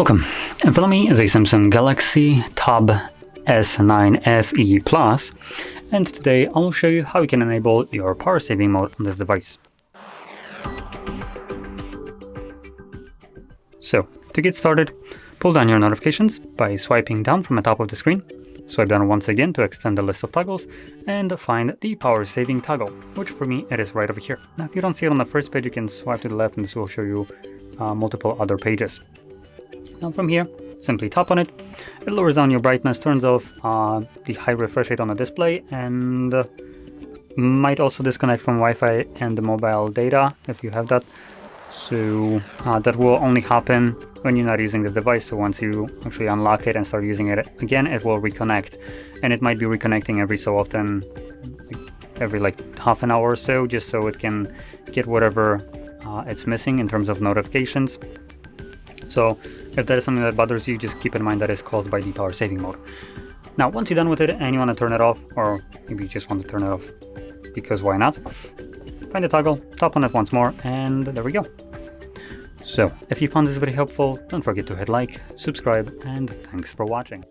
Welcome. In front of me is a Samsung Galaxy Tab S9 FE Plus, and today I will show you how you can enable your power saving mode on this device. So, to get started, pull down your notifications by swiping down from the top of the screen. Swipe down once again to extend the list of toggles and find the power saving toggle, which for me it is right over here. Now if you don't see it on the first page, you can swipe to the left and this will show you multiple other pages. Now from here, simply tap on it. It lowers down your brightness, turns off the high refresh rate on the display, and might also disconnect from Wi-Fi and the mobile data if you have that. So that will only happen when you're not using the device. So once you actually unlock it and start using it again, it will reconnect, and it might be reconnecting every so often, every half an hour or so, just so it can get whatever it's missing in terms of notifications. So if that is something that bothers you, just keep in mind that it's caused by the power saving mode. Now once you're done with it and you want to turn it off, or maybe you just want to turn it off because why not, find the toggle, tap on it once more, and there we go. So if you found this video helpful, don't forget to hit like, subscribe, and thanks for watching.